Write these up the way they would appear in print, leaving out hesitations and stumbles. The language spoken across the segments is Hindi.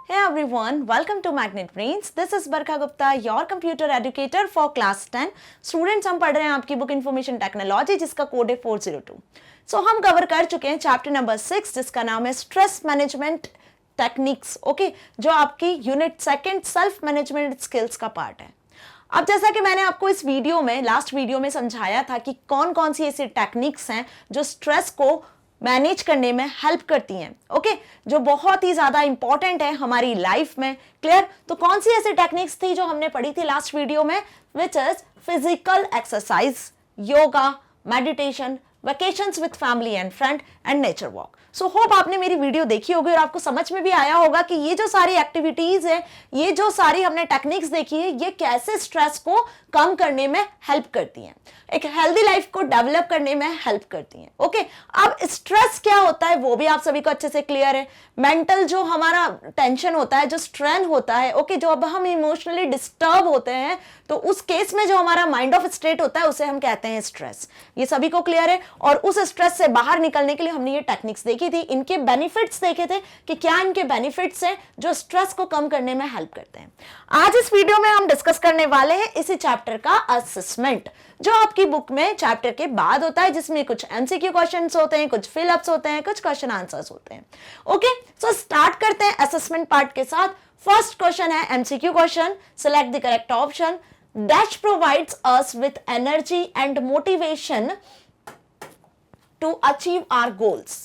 Hey everyone, welcome to Magnet Brains. This is Barkha Gupta, your computer educator for class 10. Students, हम पढ़ रहे हैं आपकी बुक इन्फॉर्मेशन टेक्नोलॉजी जिसका कोड है 402. सो हम कवर कर चुके हैं चैप्टर नंबर 6 जिसका नाम है स्ट्रेस मैनेजमेंट टेक्निक्स. ओके, जो आपकी unit second self management skills का पार्ट है. अब जैसा कि मैंने आपको इस वीडियो में लास्ट वीडियो में समझाया था कि कौन कौन सी ऐसी टेक्निक्स हैं जो स्ट्रेस को मैनेज करने में हेल्प करती हैं, ओके, जो बहुत ही ज्यादा इंपॉर्टेंट है हमारी लाइफ में. क्लियर? तो कौन सी ऐसी टेक्निक्स थी जो हमने पढ़ी थी लास्ट वीडियो में, which is physical exercise, yoga, meditation, vacations with family and friend and nature walk. So hope आपने मेरी वीडियो देखी होगी और आपको समझ में भी आया होगा कि ये जो सारी एक्टिविटीज है, ये जो सारी हमने टेक्निक्स देखी है, ये कैसे स्ट्रेस को कम करने में हेल्प करती हैं, एक हेल्दी लाइफ को डेवलप करने में हेल्प करती हैं. ओके, अब स्ट्रेस क्या होता है वो भी आप सभी को अच्छे से क्लियर है. मेंटल जो हमारा टेंशन होता है, जो स्ट्रेन होता है, ओके, जो अब हम इमोशनली डिस्टर्ब होते हैं तो उस केस में जो हमारा माइंड ऑफ स्टेट होता है उसे हम कहते हैं स्ट्रेस. ये सभी को क्लियर है. और उस स्ट्रेस से बाहर निकलने के लिए हमने ये टेक्निक्स देखी थी, इनके बेनिफिट्स देखे थे कि क्या इनके बेनिफिट्स हैं जो स्ट्रेस को कम करने में हेल्प करते हैं. आज इस वीडियो में हम डिस्कस करने वाले हैं इसी चैप्टर का असेसमेंट, जो आपकी बुक में चैप्टर के बाद होता है, जिसमें कुछ एमसीक्यू क्वेश्चंस होते हैं, कुछ फिल अप्स होते हैं, कुछ क्वेश्चन आंसर्स होते हैं. ओके, सो स्टार्ट करते हैं असेसमेंट पार्ट के साथ. फर्स्ट क्वेश्चन है MCQ question. Select the correct option. Dash provides us with energy and motivation to achieve our goals.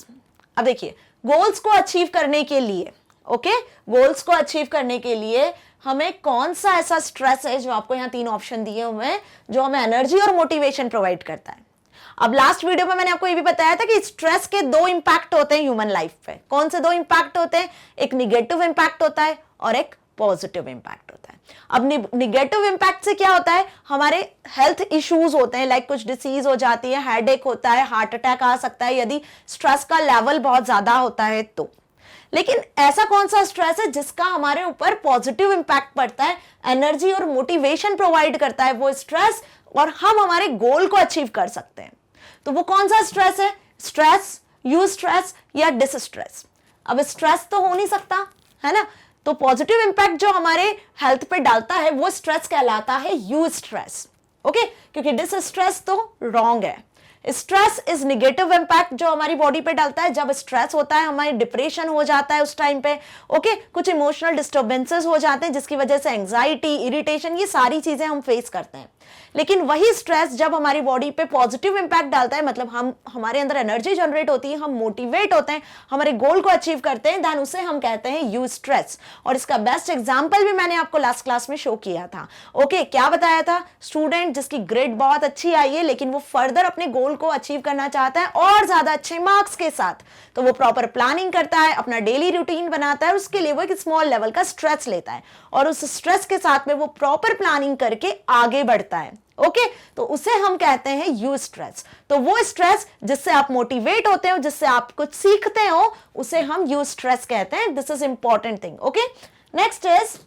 अब देखिए, गोल्स को अचीव करने के लिए, ओके, गोल्स को अचीव करने के लिए हमें कौन सा ऐसा स्ट्रेस है जो आपको यहाँ तीन ऑप्शन दिए हुए हैं जो हमें एनर्जी और मोटिवेशन प्रोवाइड करता है. अब लास्ट वीडियो में मैंने आपको ये भी बताया था कि स्ट्रेस के दो इंपैक्ट होते हैं ह्यूमन लाइफ पे. कौन से दो इंपैक्ट होते हैं? एक निगेटिव इंपैक्ट होता है और एक पॉजिटिव इंपैक्ट होता है. अब निगेटिव इंपैक्ट से क्या होता है, हमारे हेल्थ इश्यूज होते हैं, लाइक कुछ डिसीज हो जाती है, हेडेक होता है, हार्ट अटैक आ सकता है यदि स्ट्रेस का लेवल बहुत ज्यादा होता है तो. लेकिन ऐसा कौन सा स्ट्रेस है जिसका हमारे ऊपर पॉजिटिव इंपैक्ट पड़ता है, एनर्जी और मोटिवेशन प्रोवाइड करता है वो स्ट्रेस, और हम हमारे गोल को अचीव कर सकते हैं. तो वो कौन सा स्ट्रेस है? स्ट्रेस, यू स्ट्रेस या डिस स्ट्रेस? अब स्ट्रेस तो हो नहीं सकता, है ना, तो पॉजिटिव इंपैक्ट जो हमारे हेल्थ पे डालता है वो स्ट्रेस कहलाता है यू स्ट्रेस. ओके, क्योंकि डिस स्ट्रेस तो रॉन्ग है. स्ट्रेस इज निगेटिव इंपैक्ट जो हमारी बॉडी पे डालता है. जब स्ट्रेस होता है हमारी डिप्रेशन हो जाता है उस टाइम पे, ओके, कुछ इमोशनल डिस्टर्बेंसेस हो जाते हैं जिसकी वजह से एंजाइटी, इरिटेशन, ये सारी चीजें हम फेस करते हैं. लेकिन वही स्ट्रेस जब हमारी बॉडी पे पॉजिटिव इंपैक्ट डालता है, मतलब हमारे अंदर एनर्जी जनरेट होती है, हम मोटिवेट होते हैं, हमारे गोल को अचीव करते हैं, देन उसे हम कहते हैं यू स्ट्रेस. और इसका बेस्ट एग्जांपल भी मैंने आपको लास्ट क्लास में शो किया था. ओके, क्या बताया था? स्टूडेंट जिसकी ग्रेड बहुत अच्छी आई है लेकिन वो फर्दर अपने गोल को अचीव करना चाहता है और ज्यादा अच्छे मार्क्स के साथ, तो वो प्रॉपर प्लानिंग करता है, अपना डेली रूटीन बनाता है, उसके लिए वो एक स्मॉल लेवल का स्ट्रेस लेता है और उस स्ट्रेस के साथ में वो प्रॉपर प्लानिंग करके आगे बढ़ता है. ओके, तो उसे हम कहते हैं यू स्ट्रेस. तो वो स्ट्रेस जिससे आप मोटिवेट होते हो, जिससे आप कुछ सीखते हो, उसे हम यू स्ट्रेस कहते हैं. This is important thing. Okay, next is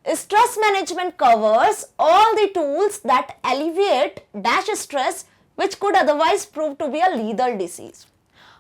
stress management covers all the tools that alleviate dash stress which could otherwise prove to be a lethal disease.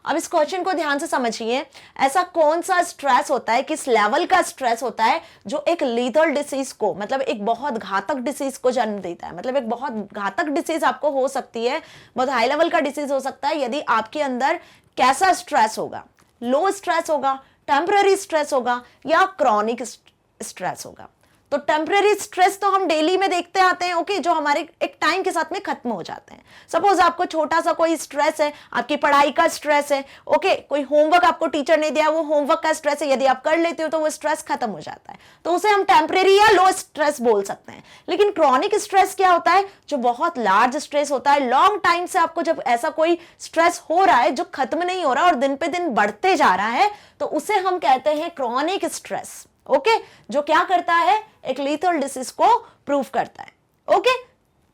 अब इस क्वेश्चन को ध्यान से समझिए. ऐसा कौन सा स्ट्रेस होता है, किस लेवल का स्ट्रेस होता है जो एक लीथल डिसीज को, मतलब एक बहुत घातक डिसीज को जन्म देता है. मतलब एक बहुत घातक डिसीज आपको हो सकती है, बहुत हाई लेवल का डिसीज हो सकता है यदि आपके अंदर कैसा स्ट्रेस होगा, लो स्ट्रेस होगा, टेम्पररी स्ट्रेस होगा या क्रॉनिक स्ट्रेस होगा. तो टेम्परेरी स्ट्रेस तो हम डेली में देखते आते हैं, ओके, जो हमारे एक टाइम के साथ में खत्म हो जाते हैं. सपोज आपको छोटा सा कोई स्ट्रेस है, आपकी पढ़ाई का स्ट्रेस है, ओके, कोई होमवर्क आपको टीचर ने दिया, वो होमवर्क का स्ट्रेस है, यदि आप कर लेते हो तो वो स्ट्रेस खत्म हो जाता है, तो उसे हम टेम्परेरी या लो स्ट्रेस बोल सकते हैं. लेकिन क्रॉनिक स्ट्रेस क्या होता है? जो बहुत लार्ज स्ट्रेस होता है, लॉन्ग टाइम से आपको जब ऐसा कोई स्ट्रेस हो रहा है जो खत्म नहीं हो रहा और दिन पे दिन बढ़ते जा रहा है, तो उसे हम कहते हैं क्रॉनिक स्ट्रेस. ओके, जो क्या करता है, एक लीथल डिसीज को प्रूव करता है. ओके,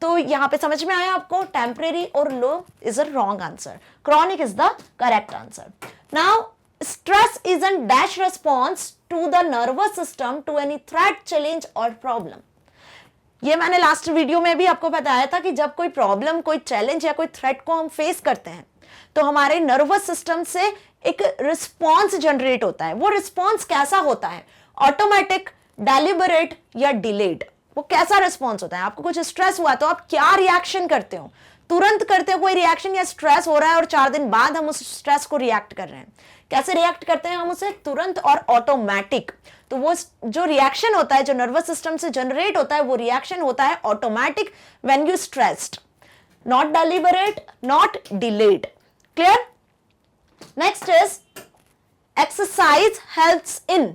तो यहां पे समझ में आया आपको, टेम्परेरी और low is a wrong answer, chronic is the correct answer. Now stress is an dash response to the nervous system to any threat, challenge और प्रॉब्लम. ये मैंने लास्ट वीडियो में भी आपको बताया था कि जब कोई प्रॉब्लम, कोई चैलेंज या कोई थ्रेट को हम फेस करते हैं तो हमारे नर्वस सिस्टम से एक रिस्पॉन्स जनरेट होता है। वो रिस्पॉन्स कैसा होता है, ऑटोमेटिक, डेलिबरेट या डिलेड, वो कैसा रिस्पॉन्स होता है। आपको कुछ स्ट्रेस हुआ तो आप क्या रिएक्शन करते हो, तुरंत करते हो कोई रिएक्शन, या स्ट्रेस हो रहा है और 4 दिन बाद हम उस स्ट्रेस को रिएक्ट कर रहे हैं, कैसे रिएक्ट करते हैं हम उसे, तुरंत और ऑटोमेटिक। तो वो जो रिएक्शन होता है, जो नर्वस सिस्टम से जनरेट होता है, वो रिएक्शन होता है automatic when you stressed, not deliberate, not delayed. Clear? Next is exercise helps in.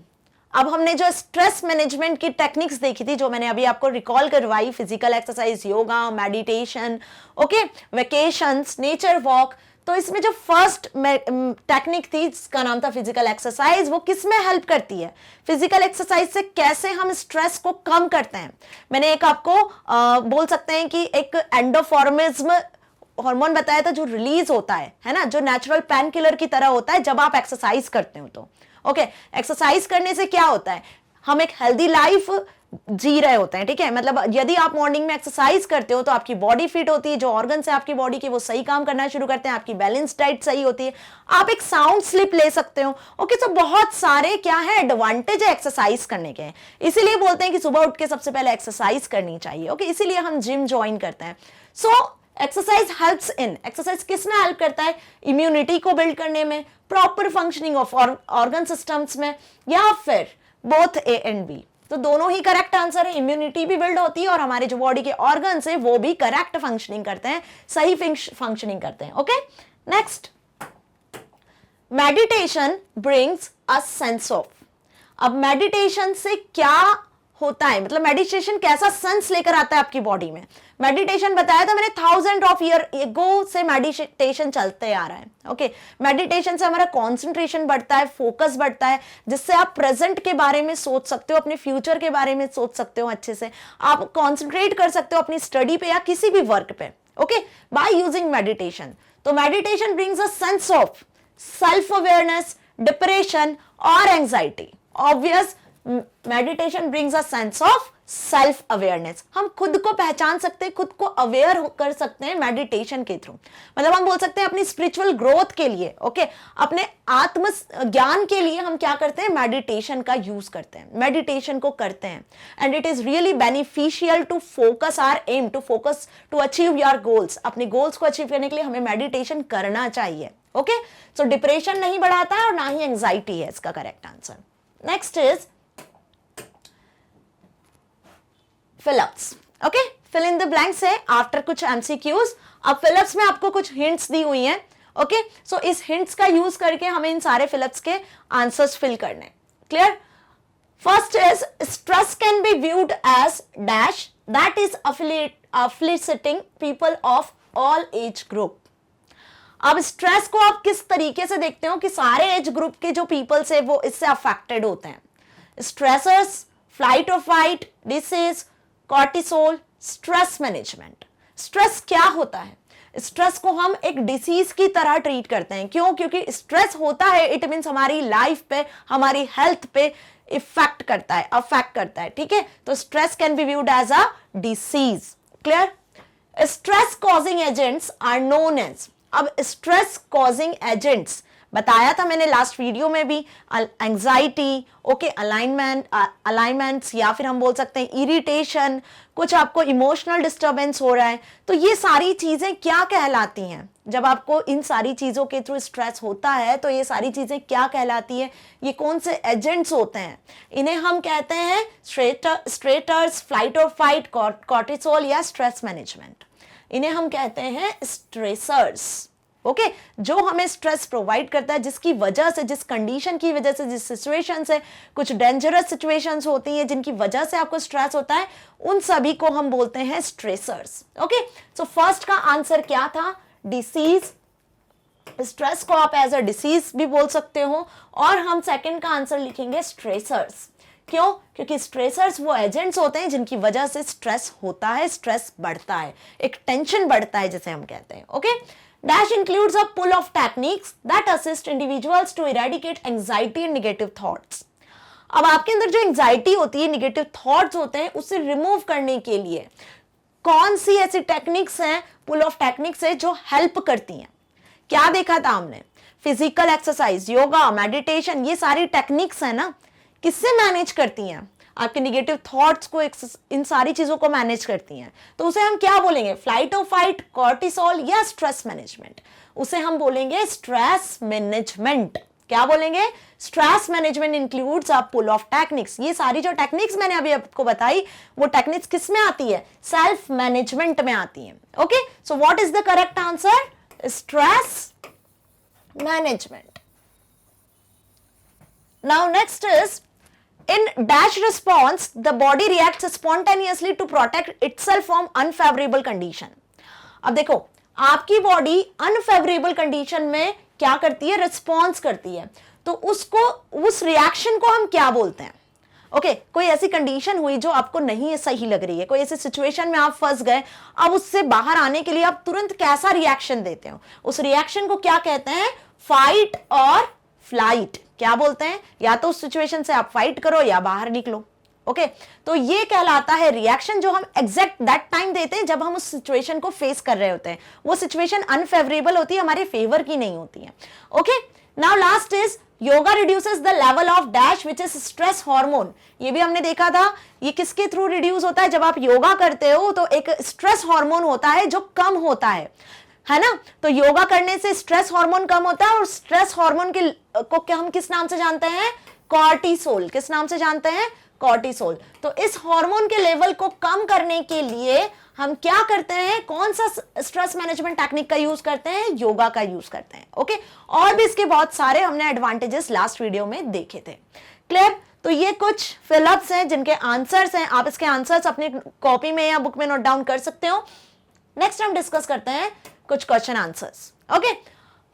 अब हमने जो स्ट्रेस मैनेजमेंट की टेक्निक्स देखी थी, जो मैंने अभी आपको रिकॉल करवाई, physical exercise, yoga, meditation, okay, vacations, nature walk, तो इसमें जो फर्स्ट टेक्निक थी जिसका नाम था फिजिकल एक्सरसाइज, वो किस में हेल्प करती है, फिजिकल एक्सरसाइज से कैसे हम स्ट्रेस को कम करते हैं। मैंने एक आपको बोल सकते हैं कि एक एंडोफॉर्मिज्म हार्मोन बताया था जो रिलीज होता है ना, जो नेचुरल पेन किलर की तरह होता है जब आप एक्सरसाइज करते हो। तो ओके, एक्सरसाइज करने से क्या होता है, हम एक हेल्दी लाइफ जी रहे होते हैं, ठीक है। मतलब यदि आप मॉर्निंग में एक्सरसाइज करते हो तो आपकी बॉडी फिट होती है, जो ऑर्गन्स है आपकी बॉडी के वो सही काम करना शुरू करते हैं, आपकी बैलेंस डाइट सही होती है, आप एक साउंड स्लीप ले सकते हो। ओके, तो बहुत सारे क्या है एडवांटेज है एक्सरसाइज करने के, इसीलिए बोलते हैं कि सुबह उठ के सबसे पहले एक्सरसाइज करनी चाहिए। ओके, इसीलिए हम जिम ज्वाइन करते हैं। So exercise helps in, exercise किस में हेल्प करता है, इम्यूनिटी को बिल्ड करने में, proper functioning of organ systems में, या फिर बोथ ए एंड बी। तो दोनों ही करेक्ट आंसर है, इम्यूनिटी भी बिल्ड होती है और हमारे जो बॉडी के ऑर्गन्स है वो भी करेक्ट फंक्शनिंग करते हैं, सही फंक्शनिंग करते हैं। Okay, next, meditation brings a sense of. अब मेडिटेशन से क्या होता है, मतलब मेडिटेशन कैसा सेंस लेकर आता है आपकी बॉडी में। मेडिटेशन बताया था मैंने, 1000 ऑफ ईयर एगो से मेडिटेशन चलते आ रहा है। ओके, मेडिटेशन से हमारा कंसंट्रेशन बढ़ता है, फोकस बढ़ता है, जिससे आप प्रेजेंट के बारे में सोच सकते हो, अपने फ्यूचर के बारे में सोच सकते हो, अच्छे से आप कंसंट्रेट कर सकते हो अपनी स्टडी पे या किसी भी वर्क पे। Okay, by using meditation. तो meditation brings a sense of self awareness, depression और anxiety. Obvious, meditation brings a sense of self awareness, हम खुद को पहचान सकते हैं, खुद को अवेयर कर सकते हैं मेडिटेशन के थ्रू। मतलब हम बोल सकते हैं अपनी स्पिरिचुअल ग्रोथ के लिए, ओके, अपने आत्म ज्ञान के लिए हम क्या करते हैं, मेडिटेशन का यूज करते हैं, मेडिटेशन को करते हैं। And it is really beneficial to focus our aim, to focus, to achieve your goals. अपने गोल्स को अचीव करने के लिए हमें मेडिटेशन करना चाहिए। ओके, सो डिप्रेशन नहीं बढ़ाता है और ना ही एंजाइटी है इसका correct answer. Next is fill ups. Okay, fill in the blanks है आफ्टर कुछ एमसीक्यूज। अब फिलअप्स में आपको कुछ हिंट्स दी हुई हैं। ओके, सो इस हिंट्स का यूज करके हमें इन सारे फिलअप्स के आंसर्स फिल करने। Clear? First is stress can be viewed as dash that is affiliating people of all age group. अब स्ट्रेस को आप किस तरीके से देखते हो कि सारे एज ग्रुप के जो पीपल्स है वो इससे अफेक्टेड होते हैं। स्ट्रेसर्स, फ्लाइट और fight, disease, cortisol, stress management. Stress क्या होता है, स्ट्रेस को हम एक डिसीज की तरह ट्रीट करते हैं। क्यों? क्योंकि स्ट्रेस होता है, इट मींस हमारी लाइफ पे, हमारी हेल्थ पे इफेक्ट करता है, अफेक्ट करता है। ठीक है, तो stress can be viewed as a disease. Clear? Stress causing agents are known as, अब स्ट्रेस कॉजिंग एजेंट्स बताया था मैंने लास्ट वीडियो में भी, एंजाइटी, ओके, अलाइनमेंट्स, या फिर हम बोल सकते हैं इरिटेशन, कुछ आपको इमोशनल डिस्टर्बेंस हो रहा है, तो ये सारी चीजें क्या कहलाती हैं? जब आपको इन सारी चीजों के थ्रू स्ट्रेस होता है तो ये सारी चीजें क्या कहलाती है, ये कौन से एजेंट्स होते हैं? इन्हें हम कहते हैं स्ट्रेसर्स, फ्लाइट और फाइट, कॉर्टिसोल या स्ट्रेस मैनेजमेंट। इन्हें हम कहते हैं स्ट्रेसर्स। ओके, जो हमें स्ट्रेस प्रोवाइड करता है, जिसकी वजह से, जिस कंडीशन की वजह से, जिस सिचुएशन से, कुछ डेंजरस सिचुएशंस होती हैं जिनकी वजह से आपको स्ट्रेस होता है, उन सभी को हम बोलते हैं स्ट्रेसर्स। ओके, सो फर्स्ट का आंसर क्या था? डिसीज। स्ट्रेस को आप एज अ डिसीज भी बोल सकते हो, और हम सेकंड का आंसर लिखेंगे स्ट्रेसर्स। क्यों? क्योंकि स्ट्रेसर्स वो एजेंट्स होते हैं जिनकी वजह से स्ट्रेस होता है, स्ट्रेस बढ़ता है, एक टेंशन बढ़ता है जिसे हम कहते हैं। Okay, Dash includes a pool of techniques that assist individuals to eradicate anxiety and negative thoughts. अब आपके अंदर जो एंजाइटी होती है, निगेटिव थॉट्स होते हैं, उसे रिमूव करने के लिए कौन सी ऐसी टेक्निक्स हैं, पुल ऑफ टेक्निक्स है जो हेल्प करती हैं? क्या देखा था हमने? फिजिकल एक्सरसाइज, योगा, मेडिटेशन, ये सारी टेक्निक्स है ना, किससे मैनेज करती हैं? आपके निगेटिव थॉट्स को, इन सारी चीजों को मैनेज करती हैं। तो उसे हम क्या बोलेंगे? फ्लाइट और फाइट, कॉर्टिसोल या स्ट्रेस मैनेजमेंट? उसे हम बोलेंगे स्ट्रेस मैनेजमेंट। क्या बोलेंगे? Stress management includes a pool of techniques. ये सारी जो टेक्निक्स मैंने अभी आपको बताई, वो टेक्निक्स किस में आती है? सेल्फ मैनेजमेंट में आती है। Okay, so what is the correct answer? Stress management. Now next is, in dash response the body reacts spontaneously to protect itself from unfavorable condition। अब देखो, आपकी बॉडी अनफेवरेबल कंडीशन में क्या करती है? रिस्पॉन्स करती है। तो उसको, उस रिएक्शन को हम क्या बोलते हैं? ओके, कोई ऐसी कंडीशन हुई जो आपको नहीं सही लग रही है, कोई ऐसी सिचुएशन में आप फंस गए, अब उससे बाहर आने के लिए आप तुरंत कैसा रिएक्शन देते हो? उस रिएक्शन को क्या कहते हैं? फाइट और फ्लाइट। क्या बोलते हैं? या तो उस सिचुएशन से आप फाइट करो या बाहर निकलो। ओके, तो ये कहलाता है रिएक्शन जो हम एग्जैक्ट दैट टाइम देते हैं जब हम उस सिचुएशन को फेस कर रहे होते हैं। वो सिचुएशन अनफेवरेबल होती है, हमारे फेवर की नहीं होती है। Okay, now last is yoga reduces the level of dash which is stress hormone. ये भी हमने देखा था, ये किसके थ्रू रिड्यूस होता है? जब आप योगा करते हो तो एक स्ट्रेस हार्मोन होता है जो कम होता है ना? तो योगा करने से स्ट्रेस हार्मोन कम होता है, और स्ट्रेस हार्मोन को क्या हम किस नाम से जानते हैं? कॉर्टिसोल। किस नाम से जानते हैं? कॉर्टिसोल। तो इस हार्मोन के लेवल को कम करने के लिए हम क्या करते हैं? कौन सा स्ट्रेस मैनेजमेंट टेक्निक का यूज करते हैं? योगा का यूज करते हैं। ओके, और भी इसके बहुत सारे हमने एडवांटेजेस लास्ट वीडियो में देखे थे। क्लियर? तो ये कुछ फिलअप्स हैं जिनके आंसर्स हैं, आप इसके आंसर्स अपनी कॉपी में या बुक में नोट डाउन कर सकते हो। नेक्स्ट हम डिस्कस करते हैं कुछ question answers. Okay,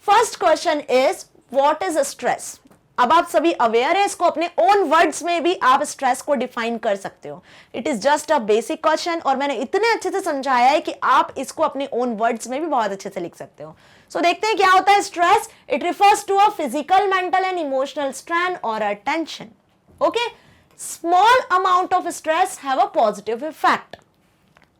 first question is what is stress? अब आप सभी अवेयर है, इसको अपने ओन वर्ड्स में भी आप स्ट्रेस को डिफाइन कर सकते हो। It is just a basic question, और मैंने इतने अच्छे से समझाया है कि आप इसको अपने ओन वर्ड्स में भी बहुत अच्छे से लिख सकते हो। सो देखते हैं क्या होता है stress. It refers to a physical, mental and emotional strain और a tension. Okay, small amount of stress have a positive effect.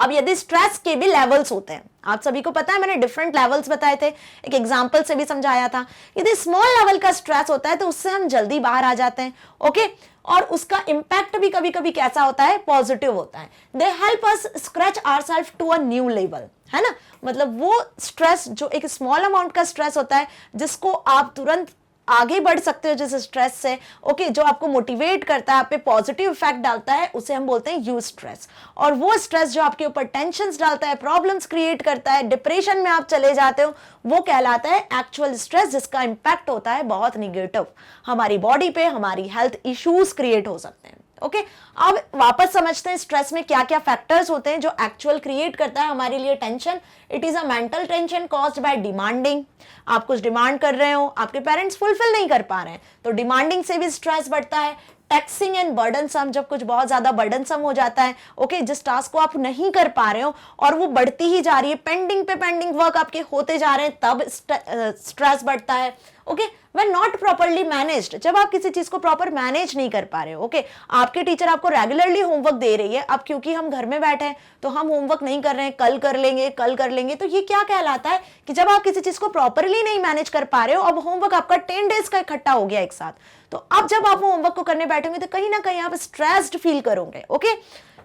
अब यदि स्ट्रेस के भी लेवल्स होते हैं, आप सभी को पता है, मैंने डिफरेंट लेवल्स बताए थे, एक एग्जांपल से भी समझाया था। यदि स्मॉल लेवल का स्ट्रेस होता है तो उससे हम जल्दी बाहर आ जाते हैं। ओके, और उसका इंपैक्ट भी कभी कभी कैसा होता है? पॉजिटिव होता है। They help us scratch ourself to a new level, है ना? मतलब वो स्ट्रेस जो एक स्मॉल अमाउंट का स्ट्रेस होता है, जिसको आप तुरंत आगे बढ़ सकते हो जिस स्ट्रेस से, ओके, जो आपको मोटिवेट करता है, आप पे पॉजिटिव इफेक्ट डालता है, उसे हम बोलते हैं यू स्ट्रेस। और वो स्ट्रेस जो आपके ऊपर टेंशन्स डालता है, प्रॉब्लम्स क्रिएट करता है, डिप्रेशन में आप चले जाते हो, वो कहलाता है एक्चुअल स्ट्रेस, जिसका इंपैक्ट होता है बहुत निगेटिव, हमारी बॉडी पे, हमारी हेल्थ इश्यूज क्रिएट हो सकते हैं। ओके, अब वापस समझते हैं स्ट्रेस में क्या क्या फैक्टर्स होते हैं जो एक्चुअल क्रिएट करता है हमारे लिए tension. It is a mental tension caused by demanding. आप कुछ डिमांड कर रहे हो, आपके पेरेंट्स फुलफिल नहीं कर पा रहे हैं, तो डिमांडिंग से भी स्ट्रेस बढ़ता है। टैक्सिंग एंड बर्डनसम, जब कुछ बहुत ज्यादा बर्डनसम हो जाता है, ओके, जिस टास्क को आप नहीं कर पा रहे हो और वो बढ़ती ही जा रही है, पेंडिंग पे पेंडिंग वर्क आपके होते जा रहे हैं, तब स्ट्रेस बढ़ता है। Okay, when not properly managed, जब आप किसी चीज को प्रॉपर मैनेज नहीं कर पा रहे हो, ओके, आपके टीचर आपको रेगुलरली होमवर्क दे रही है, अब क्योंकि हम घर में बैठे हैं तो हम होमवर्क नहीं कर रहे हैं, कल कर लेंगे, कल कर लेंगे, तो ये क्या कहलाता है कि जब आप किसी चीज को प्रॉपरली नहीं मैनेज कर पा रहे हो, अब होमवर्क आपका 10 डेज का इकट्ठा हो गया एक साथ, तो अब जब आप होमवर्क को करने बैठेंगे तो कहीं ना कहीं आप स्ट्रेस्ड फील करोगे। Okay,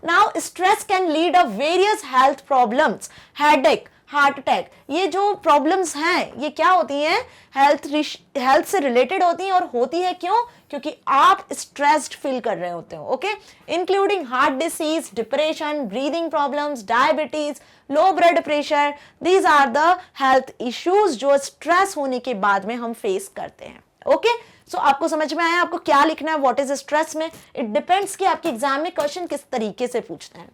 now stress can lead a various health problems, headache, heart attack. ये जो प्रॉब्लम्स हैं ये क्या होती हैं? हेल्थ से रिलेटेड होती हैं, और होती है क्यों? क्योंकि आप स्ट्रेस्ड फील कर रहे होते हो। Okay, including heart disease, depression, breathing problems, diabetes, low blood pressure. These are the health issues जो स्ट्रेस होने के बाद में हम फेस करते हैं। ओके, सो आपको समझ में आया आपको क्या लिखना है व्हाट इज स्ट्रेस में? इट डिपेंड्स कि आपके एग्जाम में क्वेश्चन किस तरीके से पूछते हैं।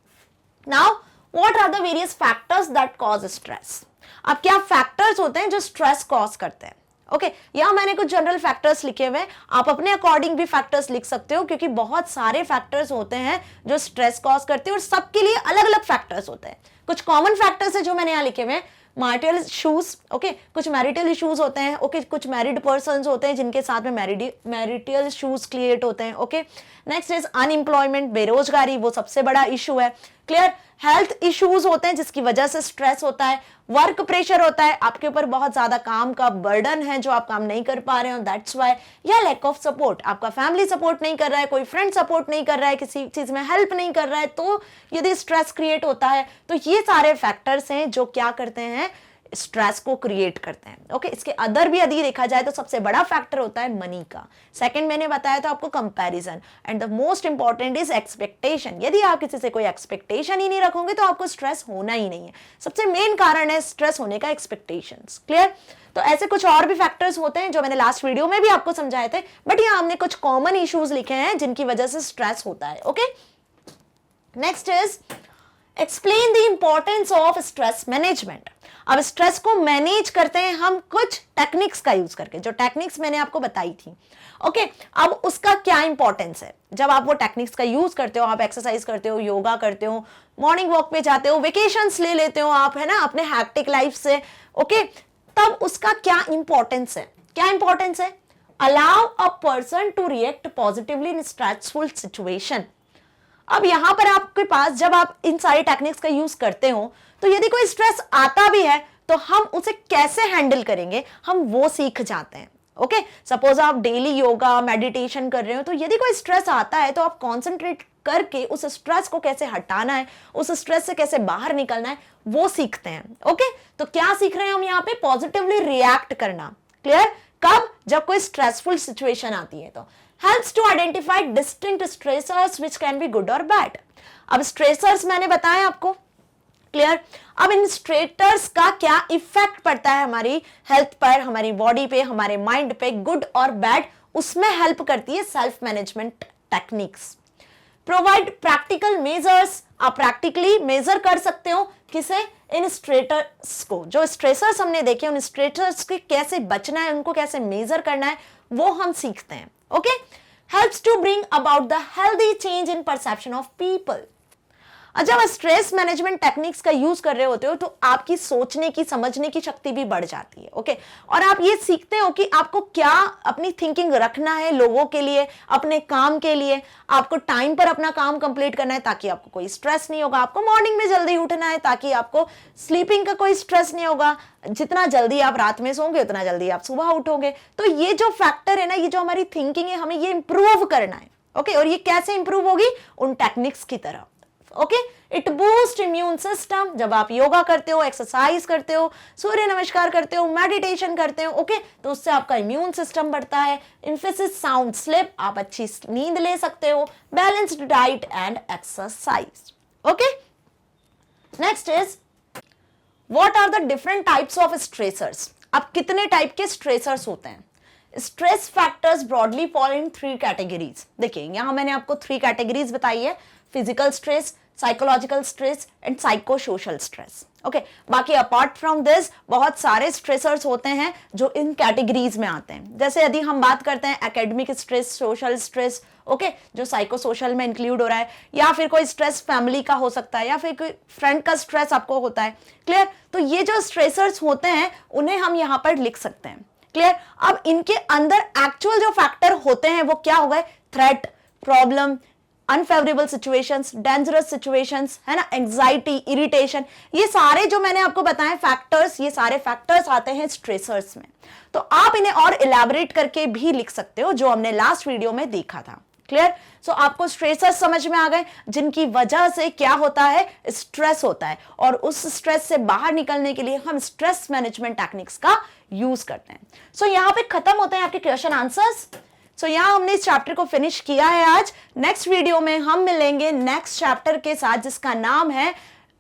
Now what are the various factors that cause stress? अब क्या फैक्टर्स होते हैं जो स्ट्रेस कॉज करते हैं? ओके, यहाँ मैंने कुछ जनरल फैक्टर्स लिखे हुए हैं, आप अपने अकॉर्डिंग भी फैक्टर्स लिख सकते हो, क्योंकि बहुत सारे फैक्टर्स होते हैं जो स्ट्रेस कॉज करते हैं और सबके लिए अलग अलग फैक्टर्स होते हैं। कुछ कॉमन फैक्टर्स है जो मैंने यहाँ लिखे हुए हैं। मैरिटल इश्यूज, ओके, कुछ मैरिटल इश्यूज होते हैं, ओके, कुछ मैरिड पर्सन्स होते हैं जिनके साथ में मैरिटल इश्यूज क्रिएट होते हैं। ओके, नेक्स्ट इज अनएम्प्लॉयमेंट, बेरोजगारी, वो सबसे बड़ा इशू है। क्लियर। हेल्थ इश्यूज होते हैं जिसकी वजह से स्ट्रेस होता है, वर्क प्रेशर होता है, आपके ऊपर बहुत ज्यादा काम का बर्डन है जो आप काम नहीं कर पा रहे हो, दैट्स वाई। या लैक ऑफ सपोर्ट, आपका फैमिली सपोर्ट नहीं कर रहा है, कोई फ्रेंड सपोर्ट नहीं कर रहा है, किसी चीज में हेल्प नहीं कर रहा है, तो यदि स्ट्रेस क्रिएट होता है तो ये सारे फैक्टर्स हैं जो क्या करते हैं, स्ट्रेस को क्रिएट करते हैं। ओके, इसके अदर भी यदि देखा जाए तो सबसे बड़ा फैक्टर होता है मनी का। सेकंड मैंने बताया था आपको comparison, and the most important is expectation. यदि आप किसी से कोई एक्सपेक्टेशन ही नहीं रखोगे तो आपको स्ट्रेस होना ही नहीं है। सबसे मेन कारण है स्ट्रेस होने का एक्सपेक्टेशंस। क्लियर। तो ऐसे कुछ और भी फैक्टर्स होते हैं जो मैंने लास्ट वीडियो में भी आपको समझाए थे, बट यहाँ हमने कुछ कॉमन इश्यूज लिखे हैं जिनकी वजह से स्ट्रेस होता है। Okay, next is explain the importance of stress management. अब स्ट्रेस को मैनेज करते हैं हम कुछ टेक्निक्स का यूज करके, जो टेक्निक्स मैंने आपको बताई थी। ओके, अब उसका क्या इंपॉर्टेंस है। जब आप वो टेक्निक्स का यूज करते हो, आप एक्सरसाइज करते हो, योगा करते हो, मॉर्निंग वॉक पे जाते हो, वेकेशंस ले लेते हो आप, है ना, अपने हैक्टिक लाइफ से। ओके, तब उसका क्या इंपॉर्टेंस है, क्या इंपॉर्टेंस है। Allow a person to react positively in stressful situation. अब यहां पर आपके पास जब आप इन सारी टेक्निक्स का यूज करते हो तो यदि कोई स्ट्रेस आता भी है तो हम उसे कैसे हैंडल करेंगे, हम वो सीख जाते हैं। ओके, सपोज आप डेली योगा मेडिटेशन कर रहे हो, तो यदि कोई स्ट्रेस आता है तो आप कॉन्सेंट्रेट करके उस स्ट्रेस को कैसे हटाना है, उस स्ट्रेस से कैसे बाहर निकलना है, वो सीखते हैं। ओके, तो क्या सीख रहे हैं हम यहाँ पे, पॉजिटिवली रिएक्ट करना। क्लियर। कब, जब कोई स्ट्रेसफुल सिचुएशन आती है तो helps to identify distinct stressors which can be good or bad। अब स्ट्रेसर्स मैंने बताया आपको। क्लियर। अब इन स्ट्रेसर्स का क्या इफेक्ट पड़ता है हमारी हेल्थ पर, हमारी बॉडी पे, हमारे माइंड पे, गुड और बैड, उसमें हेल्प करती है self management techniques. Provide practical measures, आप प्रैक्टिकली मेजर कर सकते हो किसे, इन स्ट्रेसर्स को। जो स्ट्रेसर्स हमने देखे उन स्ट्रेसर्स के कैसे बचना है, उनको कैसे मेजर करना है, वो हम सीखते हैं। Okay, helps to bring about the healthy change in perception of people. जब आप स्ट्रेस मैनेजमेंट टेक्निक्स का यूज कर रहे होते हो तो आपकी सोचने की, समझने की शक्ति भी बढ़ जाती है। ओके, और आप ये सीखते हो कि आपको क्या अपनी थिंकिंग रखना है लोगों के लिए, अपने काम के लिए। आपको टाइम पर अपना काम कंप्लीट करना है ताकि आपको कोई स्ट्रेस नहीं होगा, आपको मॉर्निंग में जल्दी उठना है ताकि आपको स्लीपिंग का कोई स्ट्रेस नहीं होगा, जितना जल्दी आप रात में सोओगे उतना जल्दी आप सुबह उठोगे। तो ये जो फैक्टर है ना, ये जो हमारी थिंकिंग है, हमें ये इंप्रूव करना है। ओके, और ये कैसे इंप्रूव होगी, उन टेक्निक्स की तरह। Okay, it boost immune system. जब आप योगा करते हो, एक्सरसाइज करते हो, सूर्य नमस्कार करते हो, मेडिटेशन करते हो, ओके, तो उससे आपका इम्यून सिस्टम बढ़ता है। एम्फेसिस साउंड स्लीप, आप अच्छी नींद ले सकते हो। Balanced diet and exercise. Okay, next is what are the different types of stressors. अब कितने टाइप के स्ट्रेसर्स होते हैं। Stress factors broadly fall in 3 categories. देखिए यहां मैंने आपको 3 कैटेगरीज बताई है, physical stress, psychological stress and psycho social stress. Okay, बाकी अपार्ट फ्रॉम दिस बहुत सारे स्ट्रेसर्स होते हैं जो इन कैटेगरीज में आते हैं। जैसे यदि हम बात करते हैं academic stress, social stress, okay, जो साइको सोशल में इंक्लूड हो रहा है, या फिर कोई स्ट्रेस फैमिली का हो सकता है, या फिर कोई फ्रेंड का स्ट्रेस आपको होता है। क्लियर। तो ये जो स्ट्रेसर्स होते हैं उन्हें हम यहां पर लिख सकते हैं। क्लियर। अब इनके अंदर एक्चुअल जो फैक्टर होते हैं वो क्या हो गए, threat, problem, unfavourable situations, dangerous situations, है ना, एंजाइटी, इरिटेशन, ये सारे जो मैंने आपको बताए फैक्टर्स, ये सारे फैक्टर्स आते हैं स्ट्रेसर्स में। तो आप इन्हें और इलैबोरेट करके भी लिख सकते हो, जो हमने लास्ट वीडियो में देखा था। क्लियर। सो आपको स्ट्रेसर्स समझ में आ गए, जिनकी वजह से क्या होता है, स्ट्रेस होता है, और उस स्ट्रेस से बाहर निकलने के लिए हम स्ट्रेस मैनेजमेंट टेक्निक्स का यूज करते हैं। सो यहां पे खत्म होते हैं आपके क्वेश्चन आंसर्स। सो यहां हमने इस चैप्टर को फिनिश किया है आज। नेक्स्ट वीडियो में हम मिलेंगे नेक्स्ट चैप्टर के साथ, जिसका नाम है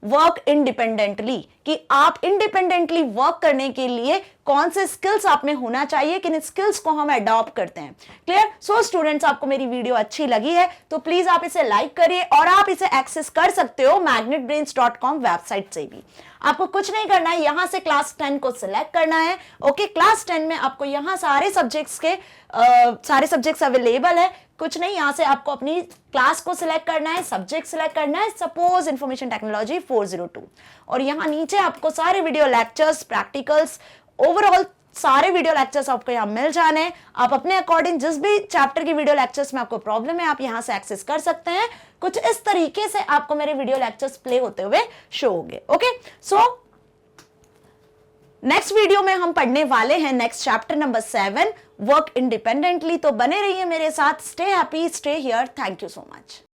वर्क इंडिपेंडेंटली, कि आप इंडिपेंडेंटली वर्क करने के लिए कौन से स्किल्स आप में होना चाहिए, किन स्किल्स को हम अडॉप्ट करते हैं। क्लियर। सो स्टूडेंट्स, आपको मेरी वीडियो अच्छी लगी है तो प्लीज आप इसे लाइक करिए, और आप इसे एक्सेस कर सकते हो magnetbrains.com वेबसाइट से भी। आपको कुछ नहीं करना है, यहां से क्लास 10 को सिलेक्ट करना है। ओके, क्लास 10 में आपको यहां सारे सब्जेक्ट्स अवेलेबल है। कुछ नहीं, यहां से आपको अपनी क्लास को सिलेक्ट करना है, सब्जेक्ट सिलेक्ट करना है, सपोज इंफॉर्मेशन टेक्नोलॉजी 402, और यहां नीचे आपको सारे वीडियो लेक्चर्स, प्रैक्टिकल्स, ओवरऑल सारे वीडियो लेक्चर्स आपको यहाँ मिल जाने हैं। आप अपने अकॉर्डिंग जिस भी चैप्टर की वीडियो लेक्चर्स में आपको प्रॉब्लम है आप यहाँ से एक्सेस कर सकते हैं। कुछ इस तरीके से आपको मेरे वीडियो लेक्चर्स प्ले होते हुए शो होंगे। ओके, सो नेक्स्ट वीडियो में हम पढ़ने वाले हैं next chapter number 7, work independently. तो बने रहिए मेरे साथ। Stay happy, stay here. Thank you so much.